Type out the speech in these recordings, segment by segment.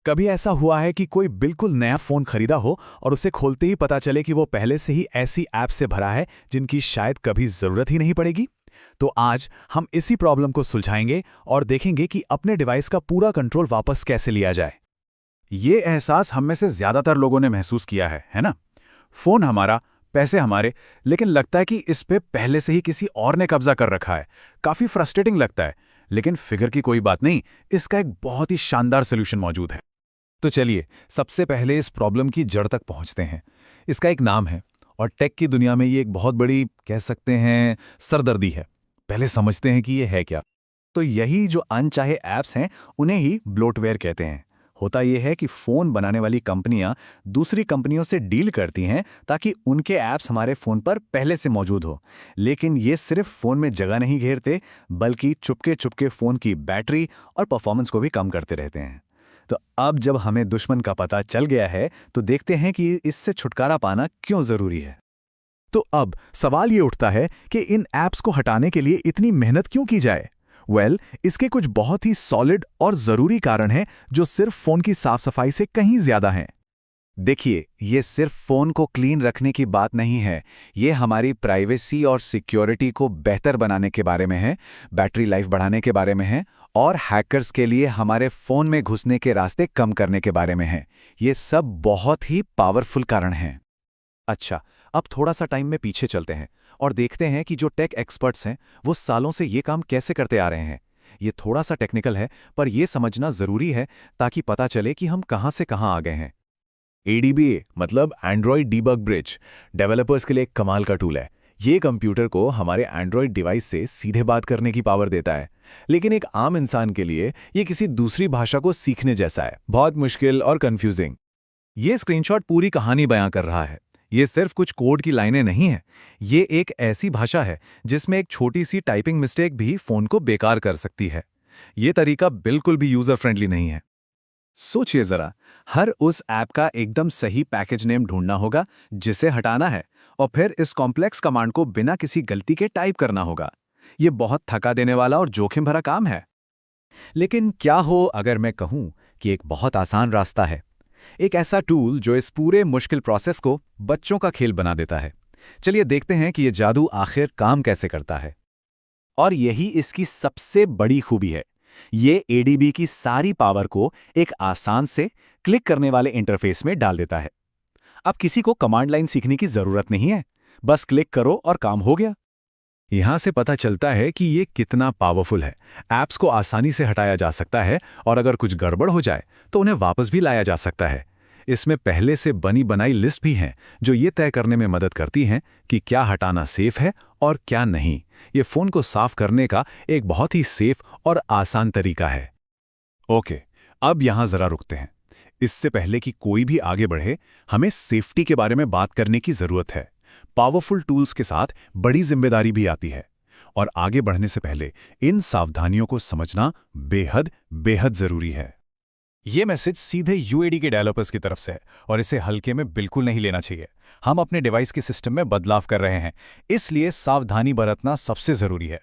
कभी ऐसा हुआ है कि कोई बिल्कुल नया फ़ोन खरीदा हो और उसे खोलते ही पता चले कि वो पहले से ही ऐसी ऐप से भरा है जिनकी शायद कभी ज़रूरत ही नहीं पड़ेगी? तो आज हम इसी प्रॉब्लम को सुलझाएंगे और देखेंगे कि अपने डिवाइस का पूरा कंट्रोल वापस कैसे लिया जाए। ये एहसास हम में से ज़्यादातर लोगों ने महसूस किया है ना? फ़ोन हमारा, पैसे हमारे, लेकिन लगता है कि इस पे पहले से ही किसी और ने कब्जा कर रखा है। काफ़ी फ्रस्ट्रेटिंग लगता है, लेकिन फिक्र की कोई बात नहीं, इसका एक बहुत ही शानदार सोल्यूशन मौजूद है। तो चलिए, सबसे पहले इस प्रॉब्लम की जड़ तक पहुंचते हैं। इसका एक नाम है और टेक की दुनिया में ये एक बहुत बड़ी, कह सकते हैं, सरदर्दी है। पहले समझते हैं कि ये है क्या। तो यही जो अनचाहे ऐप्स हैं, उन्हें ही ब्लोटवेयर कहते हैं। होता यह है कि फ़ोन बनाने वाली कंपनियां दूसरी कंपनियों से डील करती हैं ताकि उनके ऐप्स हमारे फ़ोन पर पहले से मौजूद हो। लेकिन ये सिर्फ फ़ोन में जगह नहीं घेरते, बल्कि चुपके चुपके फ़ोन की बैटरी और परफॉर्मेंस को भी कम करते रहते हैं। तो अब जब हमें दुश्मन का पता चल गया है, तो देखते हैं कि इससे छुटकारा पाना क्यों ज़रूरी है। तो अब सवाल ये उठता है कि इन ऐप्स को हटाने के लिए इतनी मेहनत क्यों की जाए? इसके कुछ बहुत ही सॉलिड और ज़रूरी कारण हैं जो सिर्फ फ़ोन की साफ सफाई से कहीं ज़्यादा हैं। देखिए, ये सिर्फ फ़ोन को क्लीन रखने की बात नहीं है, ये हमारी प्राइवेसी और सिक्योरिटी को बेहतर बनाने के बारे में है, बैटरी लाइफ बढ़ाने के बारे में है और हैकर्स के लिए हमारे फ़ोन में घुसने के रास्ते कम करने के बारे में है। ये सब बहुत ही पावरफुल कारण हैं। अच्छा, अब थोड़ा सा टाइम में पीछे चलते हैं और देखते हैं कि जो टेक एक्सपर्ट्स हैं वो सालों से ये काम कैसे करते आ रहे हैं। ये थोड़ा सा टेक्निकल है, पर यह समझना ज़रूरी है ताकि पता चले कि हम कहाँ से कहाँ आ गए हैं। ADBA मतलब एंड्रॉयड डीबग ब्रिज डेवलपर्स के लिए एक कमाल का टूल है। ये कंप्यूटर को हमारे एंड्रॉयड डिवाइस से सीधे बात करने की पावर देता है, लेकिन एक आम इंसान के लिए ये किसी दूसरी भाषा को सीखने जैसा है, बहुत मुश्किल और कंफ्यूजिंग। ये स्क्रीनशॉट पूरी कहानी बयां कर रहा है। ये सिर्फ कुछ कोड की लाइनें नहीं हैं, ये एक ऐसी भाषा है जिसमें एक छोटी सी टाइपिंग मिस्टेक भी फ़ोन को बेकार कर सकती है। ये तरीका बिल्कुल भी यूज़र फ्रेंडली नहीं है। सोचिए जरा, हर उस ऐप का एकदम सही पैकेज नेम ढूंढना होगा जिसे हटाना है, और फिर इस कॉम्प्लेक्स कमांड को बिना किसी गलती के टाइप करना होगा। ये बहुत थका देने वाला और जोखिम भरा काम है। लेकिन क्या हो अगर मैं कहूं कि एक बहुत आसान रास्ता है, एक ऐसा टूल जो इस पूरे मुश्किल प्रोसेस को बच्चों का खेल बना देता है। चलिए देखते हैं कि ये जादू आखिर काम कैसे करता है। और यही इसकी सबसे बड़ी खूबी है। ये ADB की सारी पावर को एक आसान से क्लिक करने वाले इंटरफेस में डाल देता है। अब किसी को कमांड लाइन सीखने की जरूरत नहीं है, बस क्लिक करो और काम हो गया। यहां से पता चलता है कि ये कितना पावरफुल है। ऐप्स को आसानी से हटाया जा सकता है और अगर कुछ गड़बड़ हो जाए तो उन्हें वापस भी लाया जा सकता है। इसमें पहले से बनी बनाई लिस्ट भी हैं जो ये तय करने में मदद करती हैं कि क्या हटाना सेफ है और क्या नहीं। ये फ़ोन को साफ करने का एक बहुत ही सेफ और आसान तरीका है। ओके, अब यहां जरा रुकते हैं। इससे पहले कि कोई भी आगे बढ़े, हमें सेफ्टी के बारे में बात करने की जरूरत है। पावरफुल टूल्स के साथ बड़ी जिम्मेदारी भी आती है, और आगे बढ़ने से पहले इन सावधानियों को समझना बेहद बेहद जरूरी है। ये मैसेज सीधे UAD के डेवलपर्स की तरफ से है और इसे हल्के में बिल्कुल नहीं लेना चाहिए। हम अपने डिवाइस के सिस्टम में बदलाव कर रहे हैं, इसलिए सावधानी बरतना सबसे जरूरी है।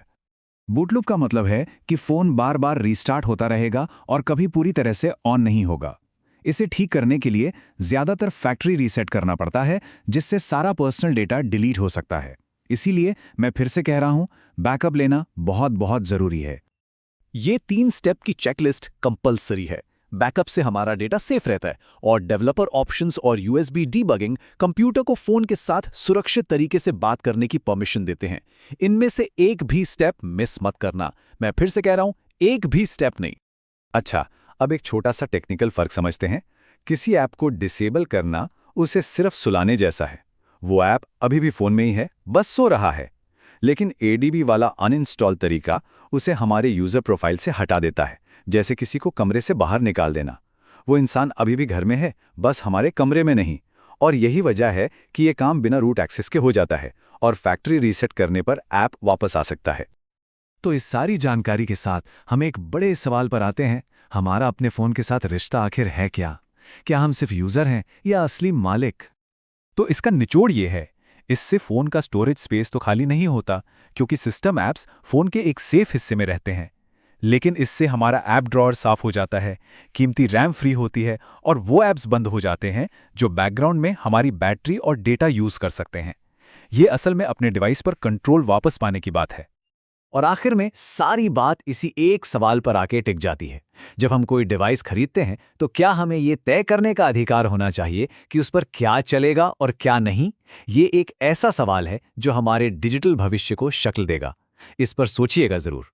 बूट लूप का मतलब है कि फ़ोन बार बार रीस्टार्ट होता रहेगा और कभी पूरी तरह से ऑन नहीं होगा। इसे ठीक करने के लिए ज़्यादातर फैक्ट्री रीसेट करना पड़ता है, जिससे सारा पर्सनल डेटा डिलीट हो सकता है। इसीलिए मैं फिर से कह रहा हूं, बैकअप लेना बहुत बहुत ज़रूरी है। ये 3 स्टेप की चेकलिस्ट कंपलसरी है। बैकअप से हमारा डेटा सेफ रहता है और डेवलपर ऑप्शंस और USB डीबगिंग कंप्यूटर को फ़ोन के साथ सुरक्षित तरीके से बात करने की परमिशन देते हैं। इनमें से एक भी स्टेप मिस मत करना। मैं फिर से कह रहा हूं, एक भी स्टेप नहीं। अच्छा, अब एक छोटा सा टेक्निकल फ़र्क समझते हैं। किसी ऐप को डिसेबल करना उसे सिर्फ सुलाने जैसा है। वो ऐप अभी भी फ़ोन में ही है, बस सो रहा है। लेकिन ADB वाला अनइंस्टॉल तरीका उसे हमारे यूज़र प्रोफाइल से हटा देता है, जैसे किसी को कमरे से बाहर निकाल देना। वो इंसान अभी भी घर में है, बस हमारे कमरे में नहीं। और यही वजह है कि ये काम बिना रूट एक्सेस के हो जाता है और फैक्ट्री रीसेट करने पर ऐप वापस आ सकता है। तो इस सारी जानकारी के साथ हम एक बड़े सवाल पर आते हैं, हमारा अपने फ़ोन के साथ रिश्ता आखिर है क्या? क्या हम सिर्फ यूज़र हैं या असली मालिक? तो इसका निचोड़ ये है, इससे फ़ोन का स्टोरेज स्पेस तो खाली नहीं होता, क्योंकि सिस्टम ऐप्स फ़ोन के एक सेफ हिस्से में रहते हैं। लेकिन इससे हमारा ऐप ड्रॉअर साफ हो जाता है, कीमती रैम फ्री होती है और वो ऐप्स बंद हो जाते हैं जो बैकग्राउंड में हमारी बैटरी और डेटा यूज कर सकते हैं। ये असल में अपने डिवाइस पर कंट्रोल वापस पाने की बात है। और आखिर में सारी बात इसी एक सवाल पर आके टिक जाती है। जब हम कोई डिवाइस खरीदते हैं तो क्या हमें ये तय करने का अधिकार होना चाहिए कि उस पर क्या चलेगा और क्या नहीं? ये एक ऐसा सवाल है जो हमारे डिजिटल भविष्य को शक्ल देगा। इस पर सोचिएगा जरूर।